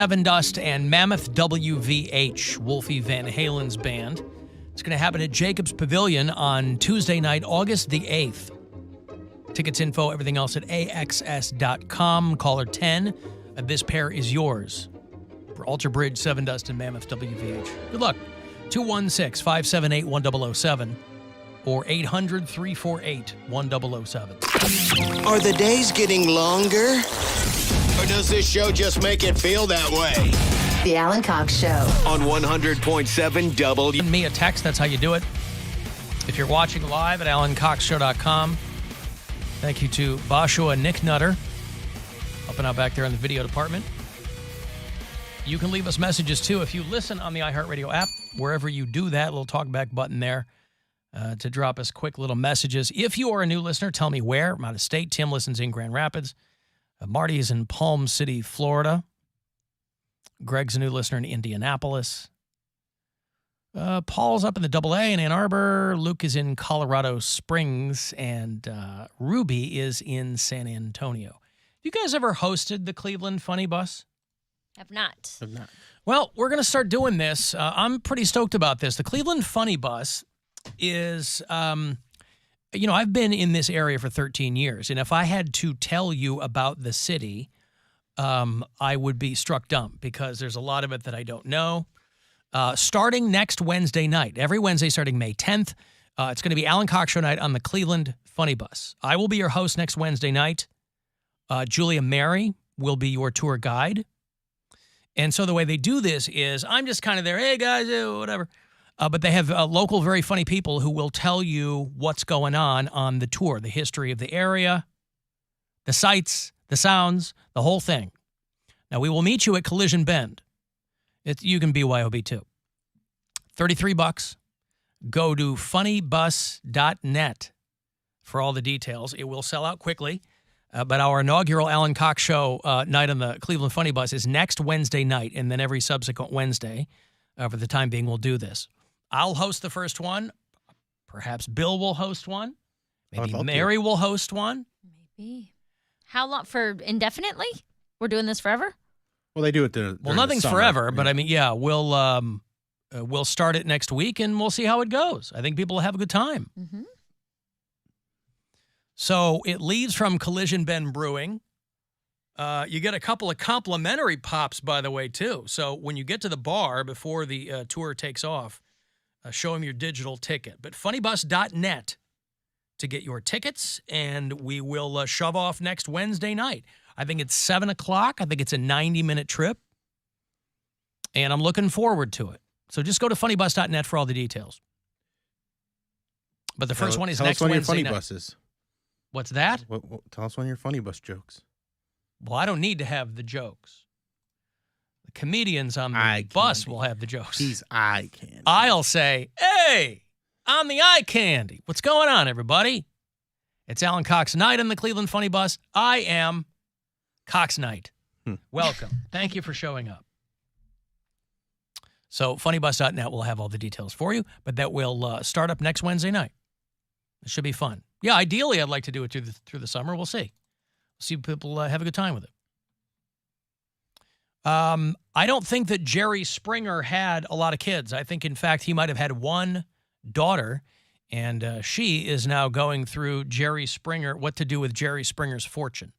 Seven Dust and Mammoth WVH, Wolfie Van Halen's band. It's going to happen at Jacobs Pavilion on Tuesday night, August the 8th. Tickets, info, everything else at axs.com. Caller 10. This pair is yours. For Alter Bridge, Seven Dust, and Mammoth WVH. Good luck. 216-578-1007 or 800-348-1007. Are the days getting longer? Or does this show just make it feel that way? The Alan Cox Show. On 100.7 W. Send me a text, that's how you do it. If you're watching live at alancoxshow.com, thank you to Bashua Nick Nutter, helping out back there in the video department. You can leave us messages, too, if you listen on the iHeartRadio app. Wherever you do that, little talkback button there to drop us quick little messages. If you are a new listener, tell me where. I'm out of state. Tim listens in Grand Rapids. Marty is in Palm City, Florida. Greg's a new listener in Indianapolis. Paul's up in the AA in Ann Arbor. Luke is in Colorado Springs. And Ruby is in San Antonio. Have you guys ever hosted the Cleveland Funny Bus? Have not. Well, we're going to start doing this. I'm pretty stoked about this. The Cleveland Funny Bus is, I've been in this area for 13 years. And if I had to tell you about the city, I would be struck dumb because there's a lot of it that I don't know. Starting next Wednesday night, every Wednesday starting May 10th, it's going to be Alan Cox Show night on the Cleveland Funny Bus. I will be your host next Wednesday night. Julia Mary will be your tour guide. And so the way they do this is I'm just kind of there, hey, guys, whatever. But they have local, very funny people who will tell you what's going on the tour, the history of the area, the sights, the sounds, the whole thing. Now, we will meet you at Collision Bend. You can BYOB too. $33. Go to funnybus.net for all the details. It will sell out quickly. But our inaugural Alan Cox Show night on the Cleveland Funny Bus is next Wednesday night, and then every subsequent Wednesday, for the time being, we'll do this. I'll host the first one. Perhaps Bill will host one. Maybe Mary will host one. Maybe. How long? For indefinitely? We're doing this forever? Well, they do it Well, nothing's forever, but I mean, yeah, we'll start it next week, and we'll see how it goes. I think people will have a good time. Mm-hmm. So it leaves from Collision Bend Brewing. You get a couple of complimentary pops, by the way, too. So when you get to the bar before the tour takes off, show them your digital ticket. But funnybus.net to get your tickets, and we will shove off next Wednesday night. I think it's 7 o'clock. I think it's a 90-minute trip, and I'm looking forward to it. So just go to funnybus.net for all the details. But the first one is next Wednesday night. Tell us when your funny bus is. What's that? Tell us when your funny bus jokes. Well, I don't need to have the jokes. The comedians on the bus will have the jokes. He's eye candy. I'll say, hey, I'm the eye candy. What's going on, everybody? It's Alan Cox Night on the Cleveland Funny Bus. I am Cox Knight. Welcome. Thank you for showing up. So funnybus.net will have all the details for you, but that will start up next Wednesday night. It should be fun. Yeah, ideally, I'd like to do it through the summer. We'll see. See if people have a good time with it. I don't think that Jerry Springer had a lot of kids. I think, in fact, he might have had one daughter, and she is now going through what to do with Jerry Springer's fortune.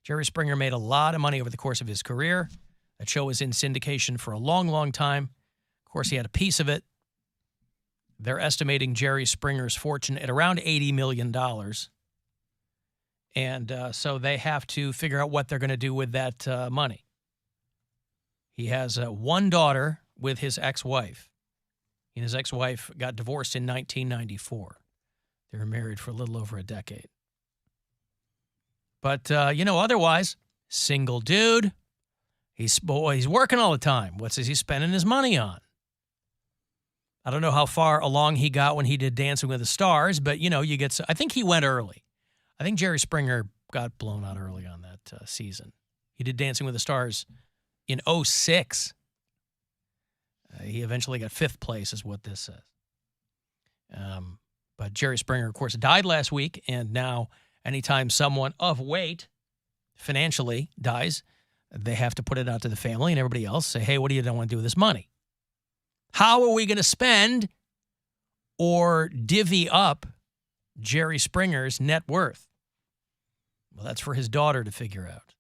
Jerry Springer made a lot of money over the course of his career. That show was in syndication for a long, long time. Of course, he had a piece of it. They're estimating Jerry Springer's fortune at around $80 million. And so they have to figure out what they're going to do with that money. He has one daughter with his ex-wife. He and his ex-wife got divorced in 1994. They were married for a little over a decade. But, otherwise, single dude. He's working all the time. What's he spending his money on? I don't know how far along he got when he did Dancing with the Stars, but, I think he went early. I think Jerry Springer got blown out early on that season. He did Dancing with the Stars in 2006. He eventually got 5th place is what this says. But Jerry Springer, of course, died last week, and now anytime someone of weight financially dies, they have to put it out to the family and everybody else, say, hey, what do you want to do with this money? How are we going to spend or divvy up Jerry Springer's net worth? Well, that's for his daughter to figure out.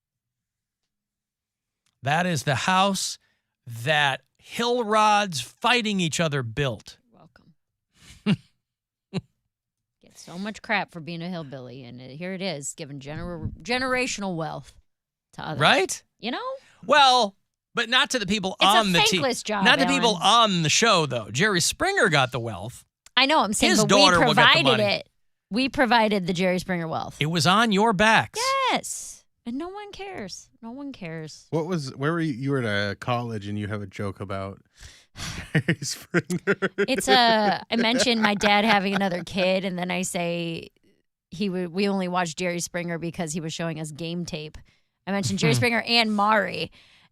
That is the house that hill rods fighting each other built. Welcome. Get so much crap for being a hillbilly, and here it is, giving generational wealth to others. Right? You know? Well, but not to the people It's on a the thankless job, Not to people Alan. on the show, though. Jerry Springer got the wealth. I know, I'm saying, His but daughter we will get the provided money. it. We provided the Jerry Springer wealth. It was on your backs. Yes. And no one cares. No one cares. Where were you? You were at a college and you have a joke about Jerry Springer. I mentioned my dad having another kid, and then I say we only watched Jerry Springer because he was showing us game tape. I mentioned Jerry Springer and Maury,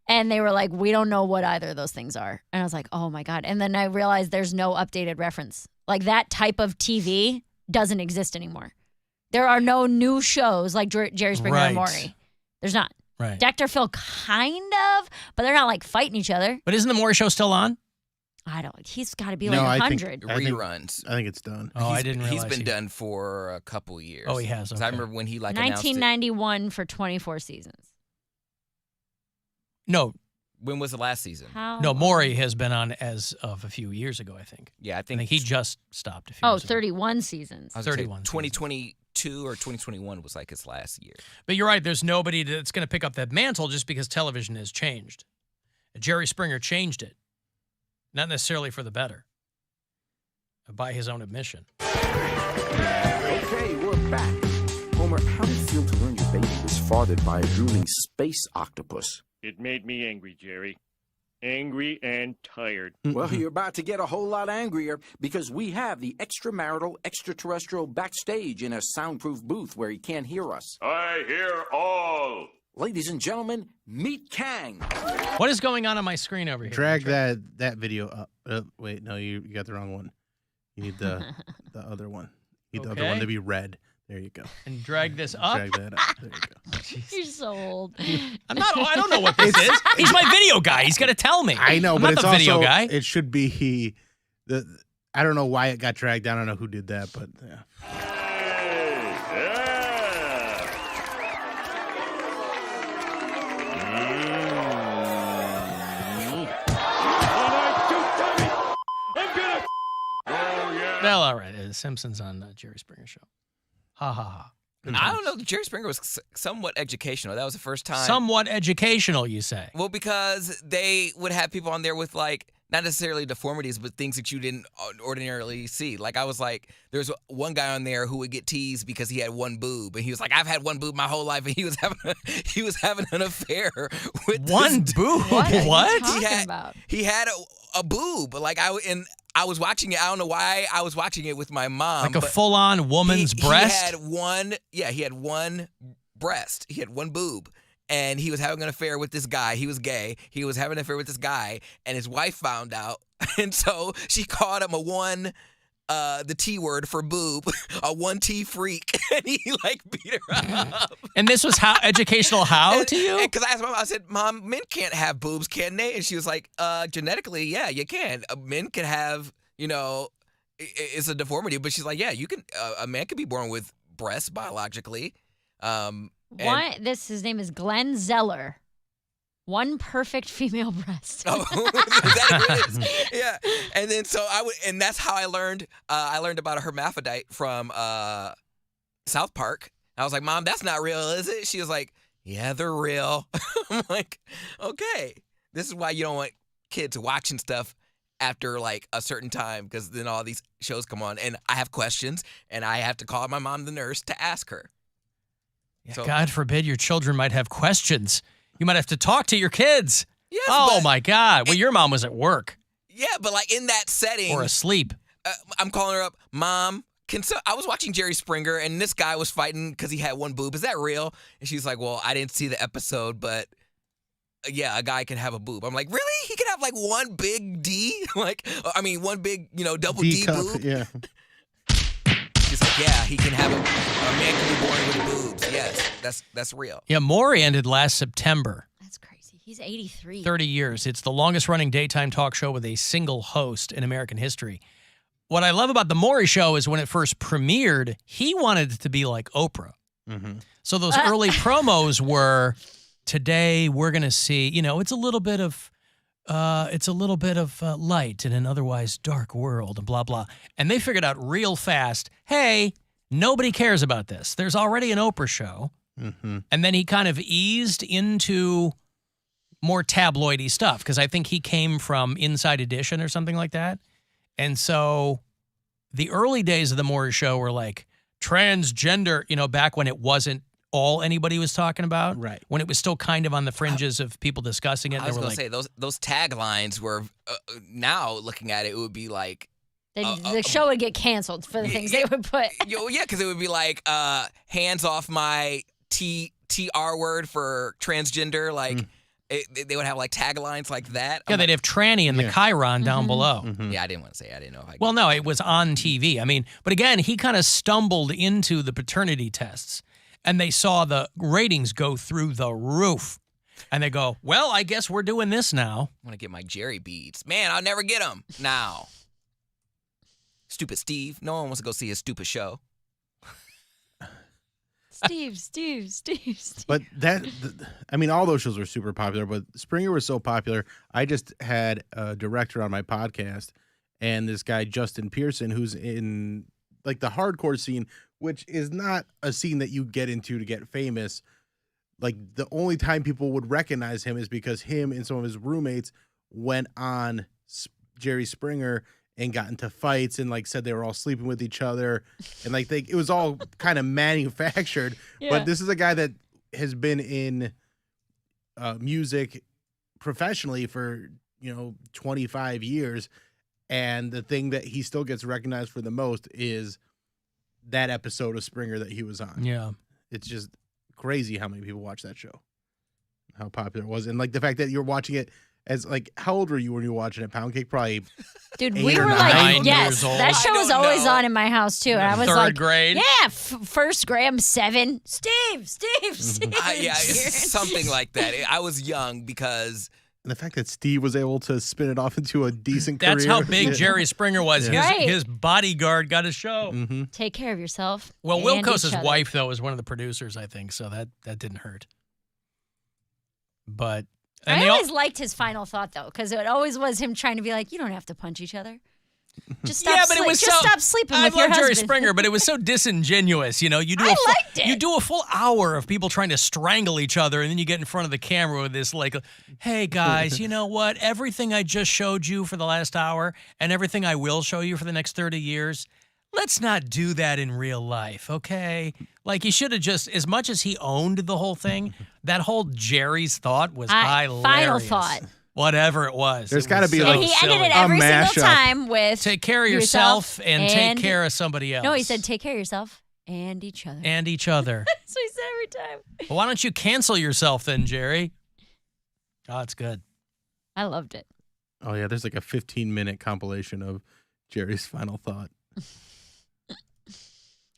and they were like, we don't know what either of those things are. And I was like, oh my God. And then I realized there's no updated reference. Like that type of TV doesn't exist anymore. There are no new shows like Jerry Springer and Maury. There's not. Right. Dr. Phil kind of, but they're not like fighting each other. But isn't the Maury Show still on? I don't. He's got to be No, like I think- 100. Reruns. I think it's done. Oh, I didn't realize. He's been done for a couple years. Oh, he has. 'Cause Okay. I remember when he announced it. 1991 for 24 seasons. No, When was the last season? no, Maury has been on as of a few years ago, I think. Yeah, I I think think he just stopped a few Oh, years ago. 31 seasons. I was gonna say 31 2022 or 2021 was like his last year. But you're right. There's nobody that's going to pick up that mantle just because television has changed. Jerry Springer changed it, not necessarily for the better, by his own admission. Okay, we're back. Homer, how do you feel to learn your baby was fathered by a drooling space octopus? It made me angry, Jerry. Angry and tired. Well, you're about to get a whole lot angrier because we have the extramarital extraterrestrial backstage in a soundproof booth where he can't hear us. I hear all. Ladies and gentlemen, meet Kang. What is going on my screen over here? Drag that video up. Wait, no, you got the wrong one. You need the other one. You need the other Okay. one to be red. There you go. And drag this up. Drag that up. There you go. You're so old. I don't know what this is. He's my video guy. He's got to tell me. I know, I'm but not it's the video also, guy. It should be I don't know why it got dragged down. I don't know who did that, but yeah. Well, all right. The Simpsons on Jerry Springer Show. Ha ha ha. I don't know. Jerry Springer was somewhat educational. That was the first time. Somewhat educational, you say. Well, because they would have people on there with like not necessarily deformities, but things that you didn't ordinarily see. Like I was like, there's one guy on there who would get teased because he had one boob, and he was like, I've had one boob my whole life, and he was having an affair with One this boob. What are you What? talking about? He had a boob. Like I was watching it. I don't know why I was watching it with my mom. Like a but full-on woman's breast? He had one breast. He had one boob. And he was having an affair with this guy. He was gay. He was having an affair with this guy. And his wife found out. And so she called him the T word for boob, a 1T freak. And he like beat her up. And this was how educational to you? Because I asked Mom, I said, Mom, men can't have boobs, can they? And she was like, genetically, yeah, you can. Men can have, it's a deformity. But she's like, yeah, you can. A man can be born with breasts biologically. His name is Glenn Zeller. One perfect female breast. Oh, is that who it is? Yeah. And then and that's how I learned. I learned about a hermaphrodite from South Park. I was like, Mom, that's not real, is it? She was like, yeah, they're real. I'm like, okay. This is why you don't want kids watching stuff after like a certain time, because then all these shows come on and I have questions and I have to call my mom, the nurse, to ask her. Yeah, So- God forbid your children might have questions. You might have to talk to your kids. Yes, Oh, but- my God. Well, your mom was at work Yeah, but like in that setting, or asleep. I'm calling her up, Mom. I was watching Jerry Springer, and this guy was fighting because he had one boob. Is that real? And she's like, well, I didn't see the episode, but yeah, a guy can have a boob. I'm like, really? He can have like one big D? One big, double D cup, boob? yeah. She's like, yeah, he can have a man can be born with boobs. Yes, that's real. Yeah, Maury ended last September. That's crazy. He's 83. 30 years. It's the longest running daytime talk show with a single host in American history. What I love about The Maury Show is when it first premiered, he wanted it to be like Oprah. Mm-hmm. So those early promos were, today we're going to see, it's a little bit of light in an otherwise dark world and blah, blah. And they figured out real fast, hey, nobody cares about this. There's already an Oprah show. Mm-hmm. And then he kind of eased into more tabloidy stuff because I think he came from Inside Edition or something like that. And so the early days of The Maury Show were like transgender, back when it wasn't all anybody was talking about. Right. When it was still kind of on the fringes of people discussing it. I was going to say, those taglines were, now looking at it, it would be like, The show would get canceled for the things they would put. yeah, because it would be like, hands off my TR word for transgender, like, they would have like taglines like that. Yeah, they'd have tranny in the chyron down below. Mm-hmm. Yeah, I didn't want to say. I didn't know if I. Well, no, it was on TV. I mean, but again, he kind of stumbled into the paternity tests, and they saw the ratings go through the roof. And they go, well, I guess we're doing this now. I want to get my Jerry beads. Man, I'll never get them now. Stupid Steve. No one wants to go see his stupid show. Steve. But all those shows were super popular, but Springer was so popular. I just had a director on my podcast, and this guy, Justin Pearson, who's in like the hardcore scene, which is not a scene that you get into to get famous. Like the only time people would recognize him is because him and some of his roommates went on Jerry Springer and got into fights and like said they were all sleeping with each other, and like it was all kind of manufactured. Yeah. But this is a guy that has been in music professionally for 25 years, and the thing that he still gets recognized for the most is that episode of Springer that he was on. Yeah, it's just crazy how many people watch that show, how popular it was, and like the fact that you're watching it. As like, how old were you when you were watching it? Poundcake, probably. Dude, 8 we or were 9 like, yes, years old. that show was I don't always know. on in my house too, and I was third like, grade. yeah, first grade, I'm 7. Steve. Yeah, it's something like that. I was young because. And the fact that Steve was able to spin it off into a decent That's career. how big Jerry Springer was. Yeah. Right. His bodyguard got a show. Mm-hmm. Take care of yourself. Well, and Wilkos' each other. wife, though, was one of the producers, I think, so that didn't hurt. But and I they all- always liked his final thought though, because it always was him trying to be like, you don't have to punch each other. Just stop. yeah, but it was just so. stop sleeping I with your love Jerry husband. Springer, but it was so disingenuous. You do I liked it. You do a full hour of people trying to strangle each other, and then you get in front of the camera with this like, "Hey guys, you know what? Everything I just showed you for the last hour, and everything I will show you for the next 30 years." Let's not do that in real life, okay? Like, he should have just, as much as he owned the whole thing, that whole Jerry's thought was hilarious. Final thought. Whatever it was. There's It gotta was be so like And he silly. ended it every single mashup. time with Take care of yourself and take care of somebody else. No, he said take care of yourself and each other. And each other. That's what he said every time. Well, why don't you cancel yourself then, Jerry? Oh, it's good. I loved it. Oh yeah, there's like a 15-minute compilation of Jerry's final thought.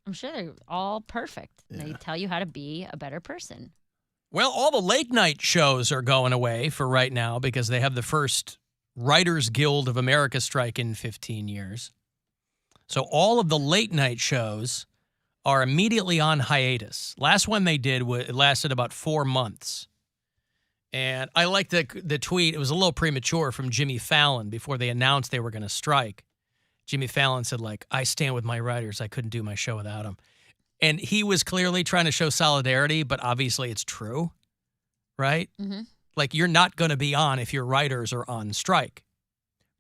I'm sure they're all perfect. They Yeah. tell you how to be a better person. Well, all the late night shows are going away for right now because they have the first Writers Guild of America strike in 15 years. So all of the late night shows are immediately on hiatus. Last one they did, it lasted about 4 months. And I like the tweet. It was a little premature from Jimmy Fallon before they announced they were going to strike. Jimmy Fallon said, like, I stand with my writers. I couldn't do my show without them. And he was clearly trying to show solidarity, but obviously it's true, right? Mm-hmm. Like, you're not going to be on if your writers are on strike.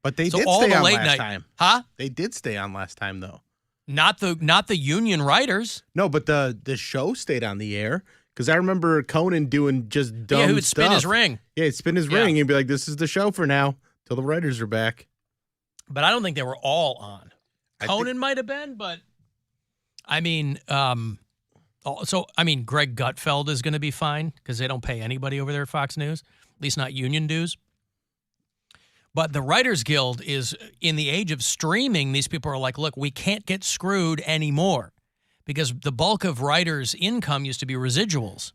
But they So did all stay the on late last night- time. Huh? They did stay on last time though. Not the union writers. No, but the show stayed on the air because I remember Conan doing just dumb Yeah, who would stuff. spin his ring. Yeah, he'd spin his Yeah. ring and be like, "This is the show for now till the writers are back." But I don't think they were all on. I Conan think- might have been, but I mean, Greg Gutfeld is going to be fine because they don't pay anybody over there at Fox News, at least not union dues. But the Writers Guild is, in the age of streaming, these people are like, look, we can't get screwed anymore because the bulk of writers' income used to be residuals.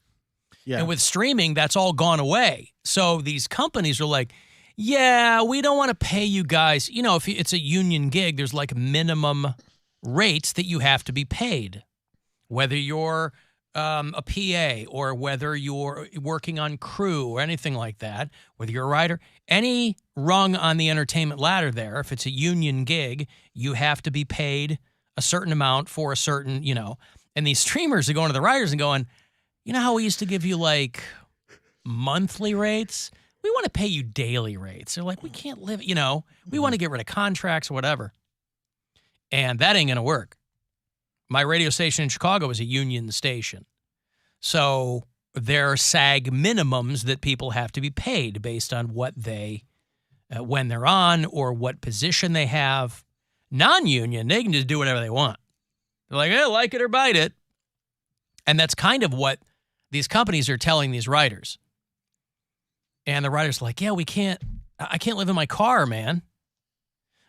Yeah. And with streaming, that's all gone away. So these companies are like, yeah, we don't want to pay you guys. You know, if it's a union gig, there's like minimum rates that you have to be paid, whether you're a PA or whether you're working on crew or anything like that, whether you're a writer, any rung on the entertainment ladder there, if it's a union gig, you have to be paid a certain amount for a certain, and these streamers are going to the writers and going, you know how we used to give you like monthly rates? We want to pay you daily rates. They're like, we can't live, we want to get rid of contracts or whatever. And that ain't going to work. My radio station in Chicago is a union station. So there are SAG minimums that people have to be paid based on what they, when they're on or what position they have. Non-union, they can just do whatever they want. They're like, like it or bite it. And that's kind of what these companies are telling these writers. And the writers are like, yeah, I can't live in my car, man.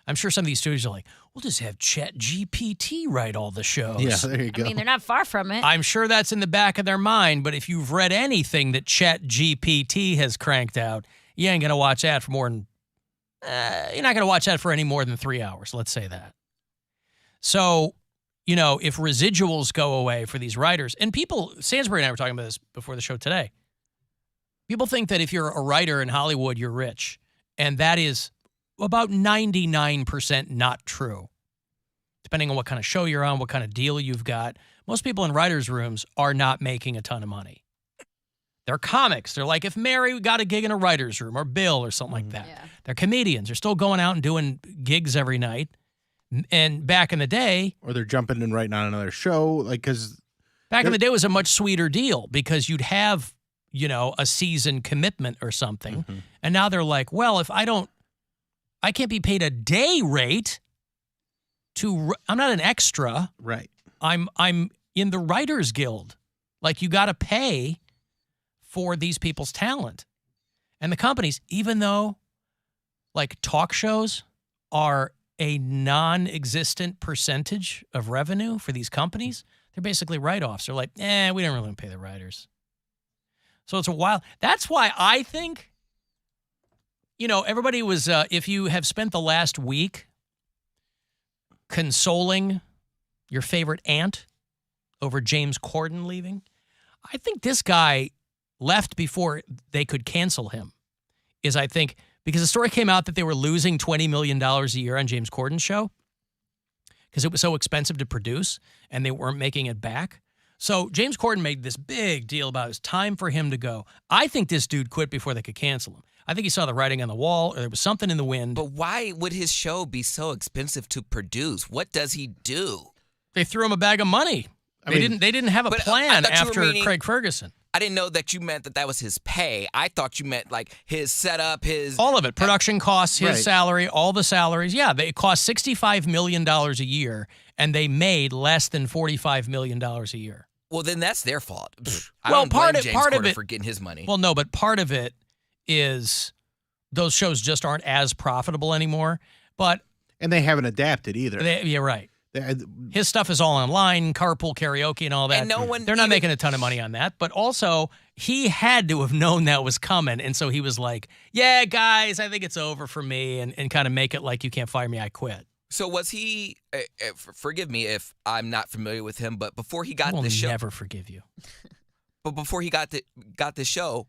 I'm sure some of these studios are like, we'll just have Chat GPT write all the shows. Yeah, there you go. I mean, they're not far from it. I'm sure that's in the back of their mind, but if you've read anything that Chat GPT has cranked out, you ain't going to watch that for more than, you're not going to watch that for any more than 3 hours, let's say that. So, if residuals go away for these writers, and people, Sansbury and I were talking about this before the show today, people think that if you're a writer in Hollywood, you're rich, and that is about 99% not true. Depending on what kind of show you're on, what kind of deal you've got, most people in writers' rooms are not making a ton of money. They're comics. They're like if Mary got a gig in a writer's room or Bill or something like that. Yeah. They're comedians. They're still going out and doing gigs every night. And back in the day, Or they're jumping and writing on another show, because back in the day it was a much sweeter deal because you'd have, a season commitment or something. Mhm. And now they're like, well, if I can't be paid a day rate I'm not an extra. right. I'm in the Writers Guild. Like, you got to pay for these people's talent. And the companies, even though like talk shows are a non-existent percentage of revenue for these companies, they're basically write-offs. They're like, we don't really want to pay the writers. So it's a while. That's why I think, everybody was, if you have spent the last week consoling your favorite aunt over James Corden leaving, I think this guy left before they could cancel him. I think, because the story came out that they were losing $20 million a year on James Corden's show because it was so expensive to produce and they weren't making it back. So James Corden made this big deal about it's time for him to go. I think this dude quit before they could cancel him. I think he saw the writing on the wall, or there was something in the wind. But why would his show be so expensive to produce? What does he do? They threw him a bag of money. They didn't have a But, plan I thought you were after meaning- Craig Ferguson. I didn't know that you meant that was his pay. I thought you meant like his setup, his... All of it. Production costs, his Right. salary, all the salaries. Yeah, it cost $65 million a year, and they made less than $45 million a year. Well, then that's their fault. I Well, don't blame James part of Corden it- for getting his money. Well, no, but part of it is those shows just aren't as profitable anymore. But And they haven't adapted either. you're right. They- His stuff is all online, carpool karaoke and all that. And no one They're not even- making a ton of money on that. But also, he had to have known that was coming. And so he was like, yeah, guys, I think it's over for me. And kind of make it like, you can't fire me, I quit. So was he? Forgive me if I'm not familiar with him, but before he I got will the show, never forgive you. but before he got the show,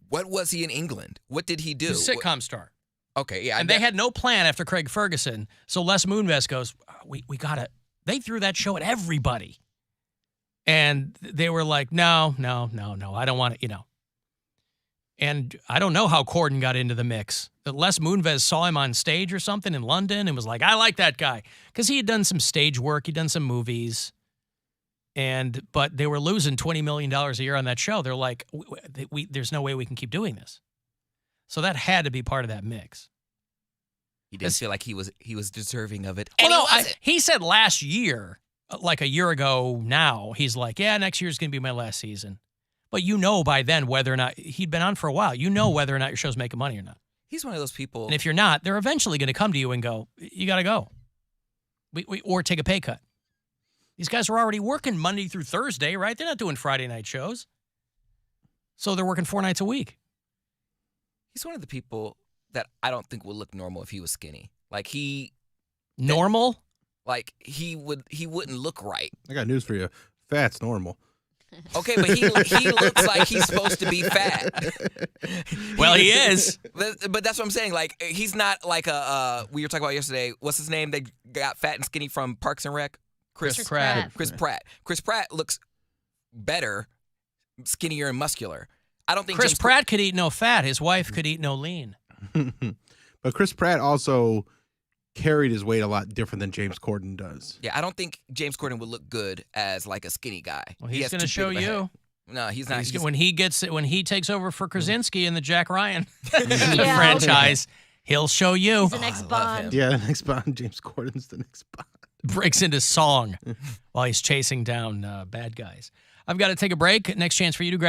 what was he in England? What did he do? He's a sitcom star. Okay, yeah, And they had no plan after Craig Ferguson. So Les Moonves goes, we got to. They threw that show at everybody. And they were like, no, I don't want it, And I don't know how Corden got into the mix. That Les Moonves saw him on stage or something in London and was like, I like that guy. Because he had done some stage work. He'd done some movies. But they were losing $20 million a year on that show. They're like, there's no way we can keep doing this. So that had to be part of that mix. He didn't feel like he was deserving of it. Well, And no, he wasn't. he said last year, like a year ago now, he's like, yeah, next year's going to be my last season. But by then whether or not, he'd been on for a while, whether or not your show's making money or not. He's one of those people. And if you're not, they're eventually going to come to you and go, you got to go. Or take a pay cut. These guys are already working Monday through Thursday, right? They're not doing Friday night shows. So they're working 4 nights a week. He's one of the people that I don't think would look normal if he was skinny. Like he Normal? wouldn't look right. I got news for you. Fat's normal. Okay, but he looks like he's supposed to be fat. Well, he is. But that's what I'm saying. Like he's not like we were talking about yesterday. What's his name? They got fat and skinny from Parks and Rec. Chris Pratt. Chris Pratt. Chris Pratt looks better, skinnier and muscular. I don't think Chris James Pratt could eat no fat. His wife could eat no lean. But Chris Pratt also carried his weight a lot different than James Corden does. Yeah, I don't think James Corden would look good as like a skinny guy. Well, He he's has going to too show big of a you. head. No, he's not. He's- When he takes over for Krasinski in the Jack Ryan Yeah, franchise, he'll show you. He's the next I love Bond. him. Yeah, the next Bond, James Corden's the next Bond. Breaks into song while he's chasing down bad guys. I've got to take a break. Next chance for you to grab